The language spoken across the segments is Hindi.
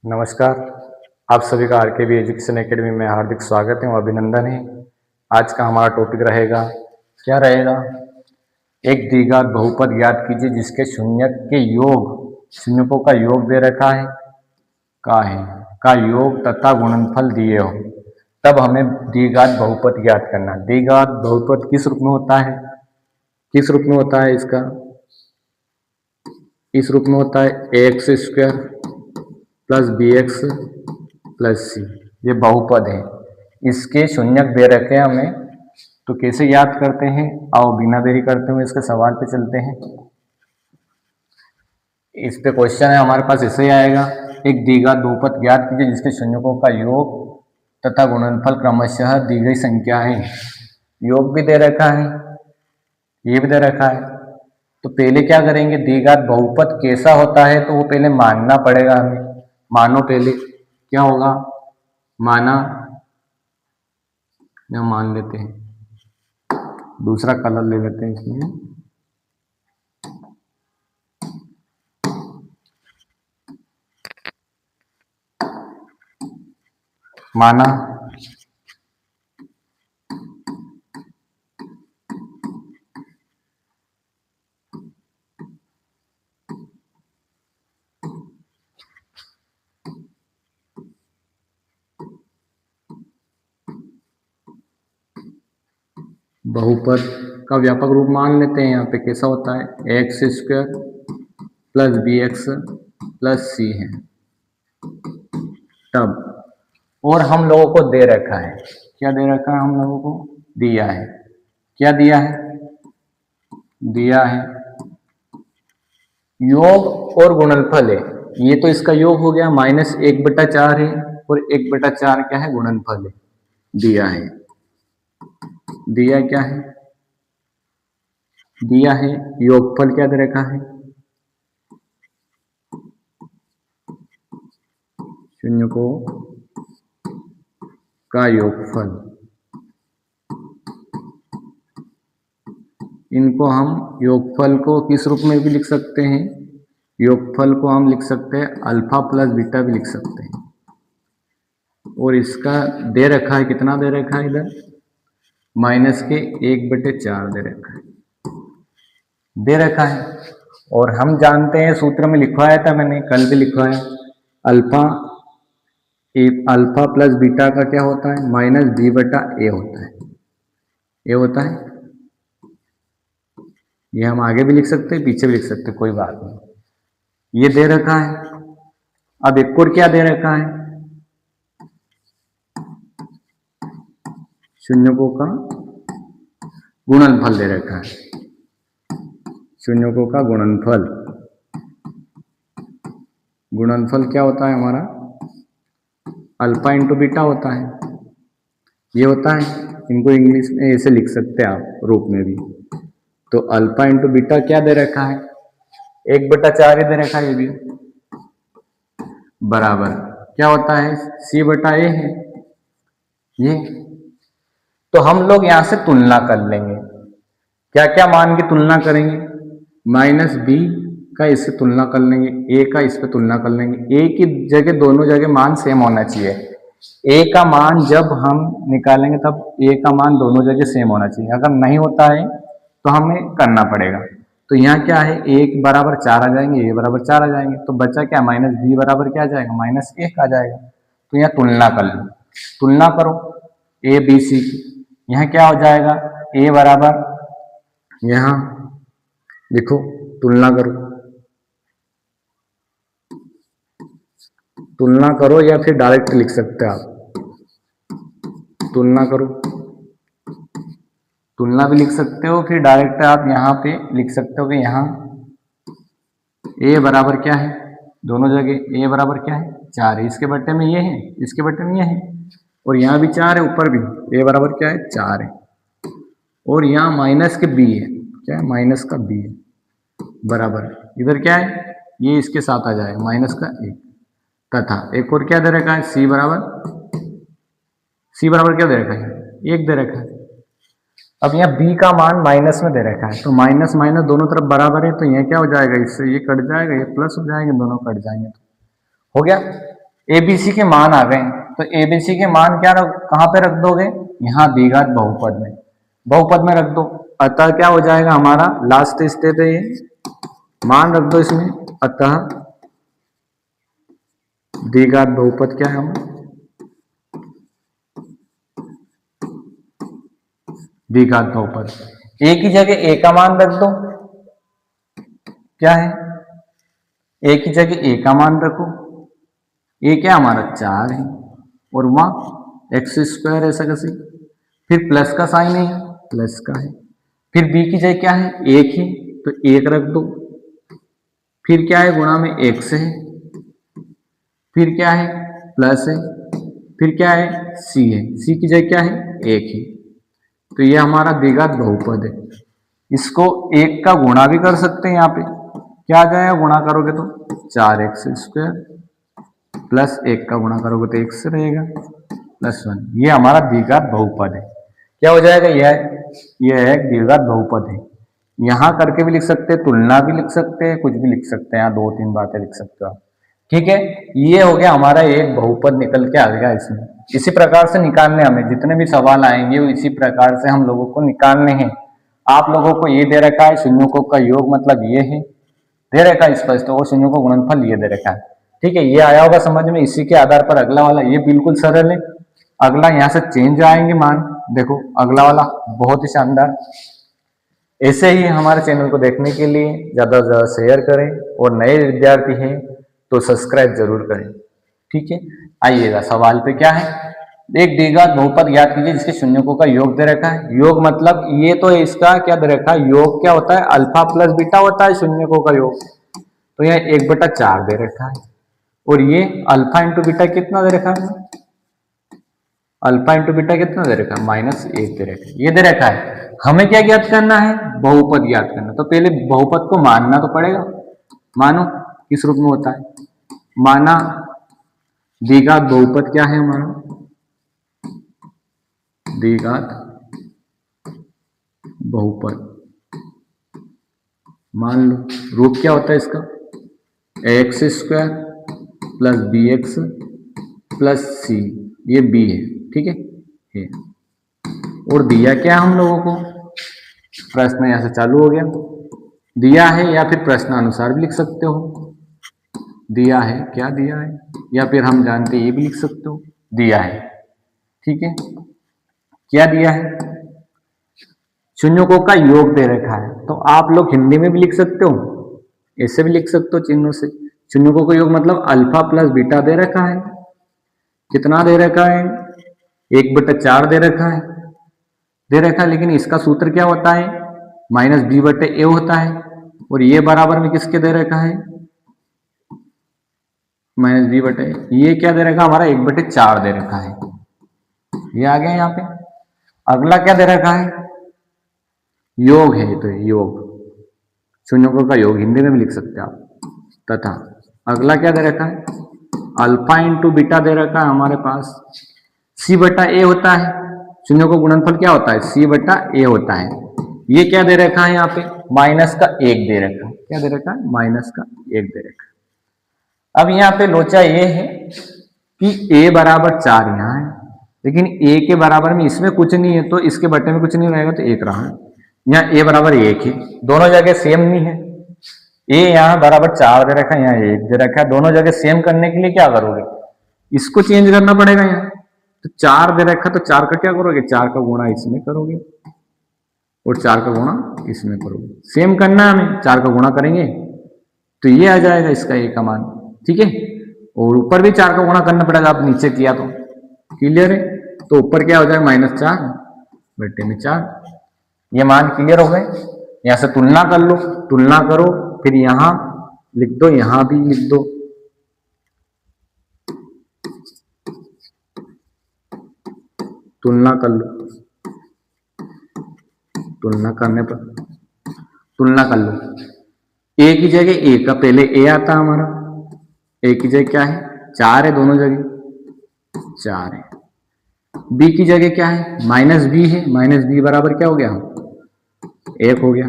नमस्कार। आप सभी का आरकेवी एजुकेशन एकेडमी में हार्दिक स्वागत है और अभिनंदन है। आज का हमारा टॉपिक रहेगा, क्या रहेगा? एक द्विघात बहुपद ज्ञात कीजिए जिसके शून्यक के योग, शून्यकों का योग दे रखा है, का योग तथा गुणनफल दिए हो, तब हमें द्विघात बहुपद ज्ञात करना। द्विघात बहुपद किस रूप में होता है? किस रूप में होता है इसका? इस रूप में होता है ax square plus bx plus c. ये बहुपद है, इसके शून्यक दे रखे हैं हमें, तो कैसे याद करते हैं? आओ बिना देरी करते हुए इसके सवाल पे चलते हैं। इस पे क्वेश्चन है हमारे पास, ऐसे ही आएगा, एक द्विघात बहुपद ज्ञात कीजिए जिसके शून्यकों का योग तथा गुणनफल क्रमशः दी गई संख्या है। योग भी दे रखा है, ये भी दे रखा है। तो पहले क्या करेंगे, द्विघात बहुपद कैसा होता है तो वो पहले मानना पड़ेगा हमें। मानो पहले क्या होगा, माना या मान लेते हैं, दूसरा कलर ले लेते हैं इसमें। माना बहुपद का व्यापक रूप मान लेते हैं। यहाँ पे कैसा होता है, x square plus b x plus c है। तब और हम लोगों को दे रखा है, क्या दे रखा है? हम लोगों को दिया है, क्या दिया है? दिया है योग और गुणनफल है। ये तो इसका योग हो गया, -1/4 है, और 1/4 क्या है? गुणनफल है। दिया है, दिया क्या है? दिया है योगफल, क्या दे रखा है? शून्यकों का योगफल। इनको हम योगफल को किस रूप में भी लिख सकते हैं? योगफल को हम लिख सकते हैं अल्फा प्लस बीटा भी लिख सकते हैं। और इसका दे रखा है, कितना दे रखा है? इधर -1/4 दे रखा है, दे रखा है। और हम जानते हैं, सूत्र में लिखवाया था मैंने, कल भी लिखवाया, अल्फा प्लस बीटा का क्या होता है? -b/a होता है। ये होता है, ये हम आगे भी लिख सकते हैं, पीछे भी लिख सकते हैं, कोई बात नहीं। ये दे रखा है। अब एक और क्या दे रखा है? शून्यकों का गुणनफल दे रखा है। शून्यकों का गुणनफल, गुणनफल क्या होता है हमारा? अल्फा इंटू बीटा होता है। ये होता है, इनको इंग्लिश में ऐसे लिख सकते हैं आप रूप में भी। तो अल्फा इंटू बीटा क्या दे रखा है? 1/4 ही दे रखा है। ये भी बराबर क्या होता है? c/a है ये। तो हम लोग यहां से तुलना कर लेंगे, क्या क्या मान की तुलना करेंगे? -b का इससे तुलना कर लेंगे, a का इस पे तुलना कर लेंगे। a की जगह दोनों जगह मान सेम होना चाहिए। a का मान जब हम निकालेंगे तब a का मान दोनों जगह सेम होना चाहिए। अगर नहीं होता है तो हमें करना पड़ेगा। तो यहाँ क्या है, 1 बराबर 4 आ जाएंगे, a बराबर 4 आ जाएंगे, तो बचा क्या? -b बराबर क्या आ जाएगा? -1 आ जाएगा। तो यहाँ तुलना कर लो, तुलना करो a b c की। यहाँ क्या हो जाएगा? a बराबर, यहाँ देखो तुलना करो, तुलना करो या फिर डायरेक्ट लिख सकते हो आप। तुलना करो, तुलना भी लिख सकते हो, फिर डायरेक्ट आप यहाँ पे लिख सकते हो कि यहाँ a बराबर क्या है? दोनों जगह a बराबर क्या है? 4 है। इसके बट्टे में ये है, इसके बट्टे में ये है, और यहाँ भी 4 है, ऊपर भी a बराबर क्या है? 4 है। और यहाँ माइनस के b है, क्या है? माइनस का b है, बराबर इधर क्या है? ये इसके साथ आ जाएगा, माइनस का 1। तथा एक और क्या दे रखा है? c बराबर क्या दे रखा है? 1 दे रखा है। अब यहाँ b का मान माइनस में दे रखा है, तो माइनस माइनस दोनों तरफ बराबर है, तो यहाँ क्या हो जाएगा? इससे ये कट जाएगा, ये प्लस हो जाएंगे, दोनों कट जाएंगे, तो हो गया। एबीसी के मान आ गए, तो एबीसी के मान क्या कहाँ पे रख दोगे, यहाँ द्विघात बहुपद में, बहुपद में रख दो। अतः क्या हो जाएगा हमारा लास्ट स्टेप है ये, मान रख दो इसमें। अतः द्विघात बहुपद क्या है हम, द्विघात बहुपद, ए की जगह ए का मान रख दो, क्या है ए की जगह ए का मान रखो, ए क्या हमारा 4 है और वहां एक्स स्क्वायर ऐसा कैसे, फिर प्लस का साइन है प्लस का है, फिर बी की जगह क्या है 1 है तो 1 रख दो, फिर क्या है गुणा में x है, फिर क्या है प्लस है, फिर क्या है c है, c की जगह क्या है 1 है, तो ये हमारा द्विघात बहुपद है। इसको 1 का गुणा भी कर सकते हैं, यहाँ पे क्या आ जाएगा गुणा करोगे तो 4x स्क्वायर प्लस 1 का गुणा करोगे तो x रहेगा प्लस 1, ये हमारा द्विघात बहुपद है। क्या हो जाएगा यह है द्विघात बहुपद है। यहाँ करके भी लिख सकते हैं, तुलना भी लिख सकते हैं, कुछ भी लिख सकते हैं, यहाँ 2-3 बातें लिख सकते हो आप। ठीक है, ये हो गया हमारा एक बहुपद निकल के आ गया इसमें। इसी प्रकार से निकालने हमें जितने भी सवाल आएंगे वो इसी प्रकार से हम लोगों को निकालने हैं। आप लोगों को ये दे रखा है शून्यों का योग मतलब ये है, दे रखा है स्पष्ट, और शून्यों का गुणनफल ये दे रखा है। ठीक है, ये आया होगा समझ में। इसी के आधार पर अगला वाला ये बिल्कुल सरल है। अगला यहाँ से चेंज आएंगे मान, देखो अगला वाला बहुत ही शानदार। ऐसे ही हमारे चैनल को देखने के लिए ज्यादा से ज्यादा शेयर करें और नए विद्यार्थी हैं तो सब्सक्राइब जरूर करें। ठीक है, आइएगा सवाल पे क्या है, एक द्विघात बहुपद ज्ञात कीजिए जिसके शून्यकों का योग दे रखा है। योग मतलब ये तो इसका क्या दे रखा है, योग क्या होता है अल्फा प्लस बीटा होता है शून्यकों का योग, तो यह 1/4 दे रखा है। और ये अल्फा इंटू बीटा कितना दे रखा है, अल्फा इंटू बीटा कितना दे रखा है -1 दे रखा है, ये दे रखा है। हमें क्या ज्ञात करना है, बहुपद ज्ञात करना। तो पहले बहुपद को मानना तो पड़ेगा। मानो किस रूप में होता है, माना द्विघात बहुपद क्या है हमारा, द्विघात बहुपद मान लो रूप क्या होता है इसका, x square plus b x plus c, ये बी है। ठीक है, ये और दिया क्या हम लोगों को, प्रश्न यहां से चालू हो गया, दिया है या फिर प्रश्नानुसार भी लिख सकते हो, दिया है क्या दिया है, या फिर हम जानते ये भी लिख सकते हो दिया है। ठीक है, क्या दिया है, शून्यों का योग दे रखा है। तो आप लोग हिंदी में भी लिख सकते हो, ऐसे भी लिख सकते हो चिन्हों से। शून्यों का योग मतलब अल्फा प्लस बीटा दे रखा है, कितना दे रखा है 1/4 दे रखा है, लेकिन इसका सूत्र क्या होता है -b/a होता है। और ये बराबर में किसके दे रखा है -b/a, ये क्या दे रखा है हमारा 1/4 दे रखा है, ये आ गया यहाँ पे। अगला क्या दे रखा है, योग है, तो योग शून्यों का योग हिंदी में भी लिख सकते हैं आप। तथा अगला क्या दे रखा है, अल्फा इंटू बीटा दे रखा है हमारे पास, c/a होता है। शून्यों का गुणनफल क्या होता है c/a होता है। ये क्या दे रखा है यहाँ पे -1 दे रखा है, क्या दे रखा है -1 दे रखा है। अब यहाँ पे लोचा ये है कि a बराबर 4 यहाँ है, लेकिन a के बराबर में इसमें कुछ नहीं है तो इसके बट्टे में कुछ नहीं रहेगा तो 1 रहा है। यहाँ a बराबर 1 है, दोनों जगह सेम नहीं है। a यहाँ बराबर 4 दे रखा है, यहाँ 1 दे रखा है, दोनों जगह सेम करने के लिए क्या करोगे, इसको चेंज करना पड़ेगा। यहाँ तो 4 दे रखा तो 4 का क्या करोगे, 4 का गुणा इसमें करोगे और 4 का गुणा इसमें करोगे, सेम करना है हमें। 4 का गुणा करेंगे तो ये आ जाएगा इसका a का मान। ठीक है, और ऊपर भी 4 का गुणा करना पड़ेगा, आप नीचे किया तो क्लियर है। तो ऊपर क्या हो जाएगा -4/4, ये मान क्लियर हो गए। यहां से तुलना कर लो, तुलना करो, फिर यहां लिख दो, यहां भी लिख दो। तुलना कर लो, तुलना करने पर तुलना कर लो, a की जगह a का पहले a आता हमारा, a की जगह क्या है 4 है, दोनों जगह 4 है। b की जगह क्या है -b है, -b बराबर क्या हो गया 1 हो गया।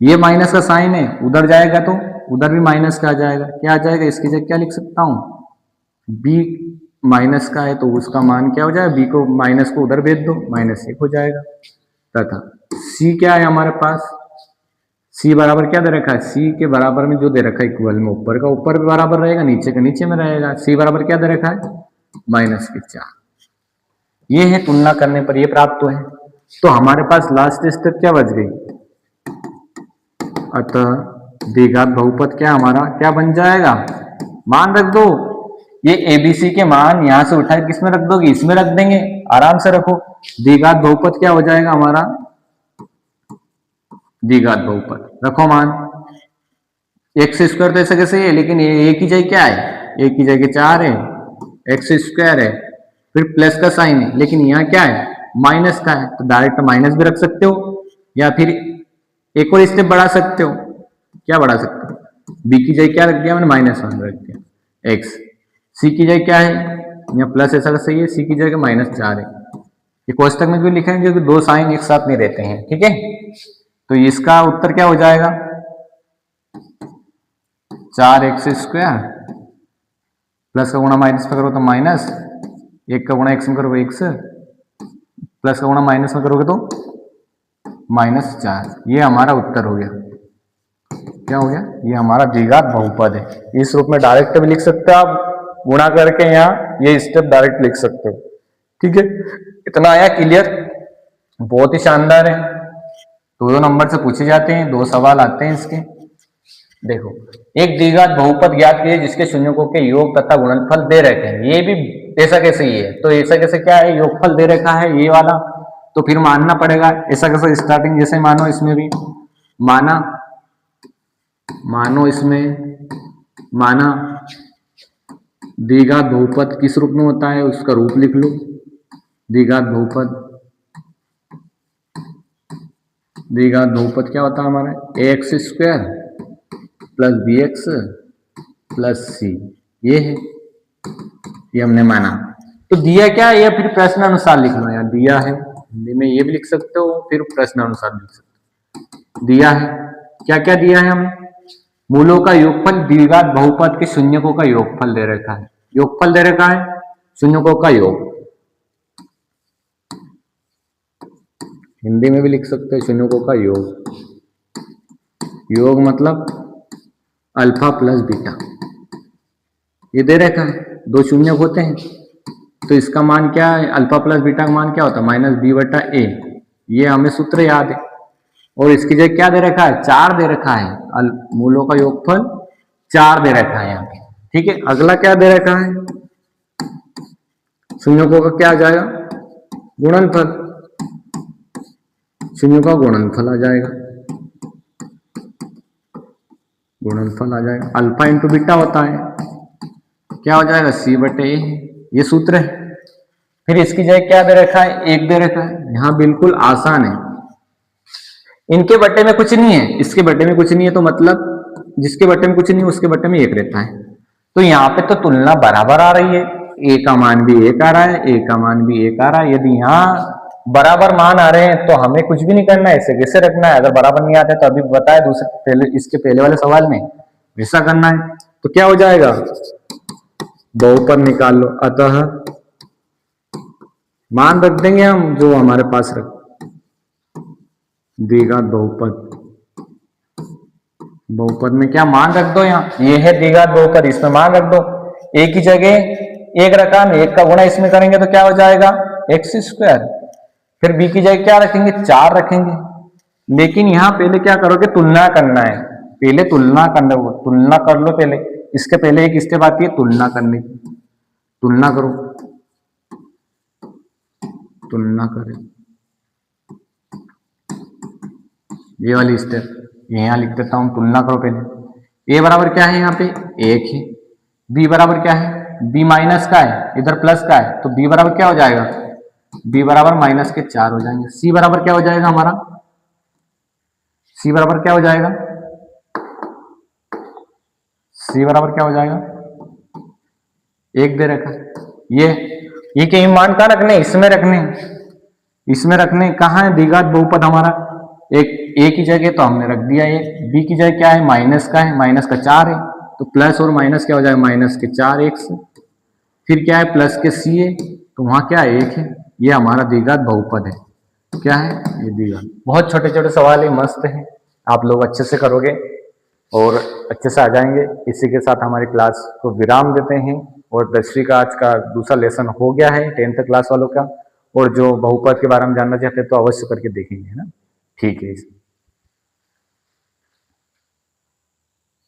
ये माइनस का साइन है, उधर जाएगा तो उधर भी माइनस का आ जाएगा, क्या आ जाएगा, इसकी जगह क्या लिख सकता हूं बी माइनस का है तो उसका मान क्या हो जाएगा, बी को माइनस को उधर भेज दो, -1 हो जाएगा। तथा सी क्या है हमारे पास, सी बराबर क्या दे रखा है, सी के बराबर में जो दे रखा है इक्वल में ऊपर का ऊपर भी बराबर रहेगा, नीचे का नीचे में रहेगा। सी बराबर क्या दे रखा है, -4। ये है तुलना करने पर ये प्राप्त हुए। तो हमारे पास लास्ट स्टेप क्या बच गई, अतः द्विघात बहुपद क्या हमारा क्या बन जाएगा, मान रख दो। ये एबीसी के मान यहां से उठा किस में रख दोगे, इसमें रख देंगे, आराम से रखो। द्विघात बहुपद क्या हो जाएगा हमारा, द्विघात बहुपद रखो मान, एक्स स्क्वायर तो ऐसा कैसे है, लेकिन ये एक ही जगह क्या है, एक ही जगह 4 है, एक्स स्क्वायर है, फिर प्लस का साइन है, लेकिन यहाँ क्या है माइनस का है, तो डायरेक्ट माइनस भी रख सकते हो, या फिर एक और स्टेप बढ़ा सकते हो। क्या बढ़ा सकते हो, बी की जगह क्या रख दिया मैंने, -1 रख दिया एक्स। सी की जगह क्या है, यहाँ प्लस ऐसा का सही है, सी की जगह -4 है। ये कोष्टक में क्यों लिखा है, क्योंकि दो साइन एक साथ नहीं रहते हैं, ठीक है। तो इसका उत्तर क्या हो जाएगा, 4x² प्लस का गुणा माइनस में करो तो माइनस, 1 का गुणा x में करोगे x, प्लस का गुणा माइनस में करोगे तो -4। ये हमारा उत्तर हो गया। क्या हो गया, ये हमारा द्विघात बहुपद है। इस रूप में डायरेक्ट भी लिख सकते हो आप, गुणा करके यहाँ ये स्टेप डायरेक्ट लिख सकते हो, ठीक है। इतना आया क्लियर, बहुत ही शानदार है। दो नंबर से पूछे जाते हैं, 2 सवाल आते हैं इसके। देखो, एक द्विघात बहुपद ज्ञात कीजिए जिसके शून्यकों के योग तथा गुणनफल दे रखे हैं। ये भी ऐसा कैसे ही है, तो ऐसा कैसे क्या है, योगफल दे रखा है ये वाला, तो फिर मानना पड़ेगा। ऐसा कैसे, स्टार्टिंग जैसे मानो इसमें भी मानो इसमें माना द्विघात बहुपद किस रूप में होता है, उसका रूप लिख लो। द्विघात बहुपद क्या होता है हमारा, ax² plus bx plus c, ये है, ये हमने माना। तो दिया क्या है, या फिर प्रश्न अनुसार लिख लो, यहाँ दिया है, हिंदी में ये भी लिख सकते हो, फिर प्रश्न अनुसार लिख सकते हो। दिया है, क्या क्या दिया है हमें, मूलों का योगफल, द्विघात बहुपद के शून्यकों का योगफल दे रखा है, योगफल दे रखा है, शून्यकों का योग, हिंदी में भी लिख सकते हैं शून्यकों का योग। योग मतलब अल्फा प्लस बीटा, ये दे रखा है, 2 शून्यक होते हैं, तो इसका मान क्या है, अल्फा प्लस बीटा का मान क्या होता है, -b/a। ये हमें सूत्र याद है। और इसकी जगह क्या दे रखा है, 4 दे रखा है, मूलों का योगफल 4 दे रखा है यहाँ पे, ठीक है। अगला क्या दे रखा है, शून्यकों का क्या आ जाएगा, गुणनफल, शून्यों का गुणनफल आ जाएगा, गुणनफल आ जाएगा, अल्फा इंटू बीटा होता है, क्या हो जाएगा, c/a, ये सूत्र है। फिर इसकी जगह क्या दे रखा है, 1 दे रखा है, यहाँ बिल्कुल आसान है, इनके बट्टे में कुछ नहीं है, इसके बट्टे में कुछ नहीं है, तो मतलब जिसके बट्टे में कुछ नहीं है उसके बट्टे में 1 रहता है। तो यहाँ पे तो तुलना बराबर आ रही है, a का मान भी 1 आ रहा है, a का मान भी 1 आ रहा है। यदि यहाँ बराबर मान आ रहे हैं तो हमें कुछ भी नहीं करना है, इसे कैसे रखना है। अगर बराबर नहीं आते तो अभी बताया दूसरे पहले, इसके पहले वाले सवाल में ऐसा करना है। तो क्या हो जाएगा, बहुपद निकाल लो, अतः मान रख देंगे हम जो हमारे पास रख, द्विघात बहुपद में क्या मान रख दो, यहाँ ये है द्विघात बहुपद, इसमें मान रख दो, एक ही जगह 1 रखा, 1 का गुणा इसमें करेंगे तो क्या हो जाएगा, x²। फिर b की जगह क्या रखेंगे, 4 रखेंगे। लेकिन यहाँ पहले क्या करोगे, तुलना करना है, पहले तुलना करना, तुलना कर लो पहले, इसके पहले एक स्टेप आती है तुलना करने की, तुलना करो, तुलना करें, ये वाली स्टेप यहाँ लिख देता हूं, तुलना करो पहले। a बराबर क्या है, यहाँ पे 1 है, b बराबर क्या है, b माइनस का है, इधर प्लस का है, तो b बराबर क्या हो जाएगा, b बराबर -4 हो जाएंगे। c बराबर क्या हो जाएगा हमारा, c बराबर क्या हो जाएगा, c बराबर क्या हो जाएगा, 1 दे रखा। ये कहीं मान कहाँ रखने, इसमें रखने, इसमें रखने, कहाँ है द्विघात बहुपद हमारा, एक की जगह तो हमने रख दिया ये, b की जगह क्या है, माइनस का है, माइनस का 4 है, तो प्लस और माइनस क्या हो जाएगा, -4x, फिर क्या है प्लस के सी है, तो वहां क्या एक है, ये हमारा द्विघात बहुपद है। क्या है ये द्विघात। बहुत छोटे छोटे सवाल है, मस्त है, आप लोग अच्छे से करोगे और अच्छे से आ जाएंगे। इसी के साथ हमारी क्लास को विराम देते हैं और 10वीं का आज का दूसरा लेसन हो गया है 10th क्लास वालों का। और जो बहुपद के बारे में जानना चाहते हैं तो अवश्य करके देखेंगे, है ना। ठीक है।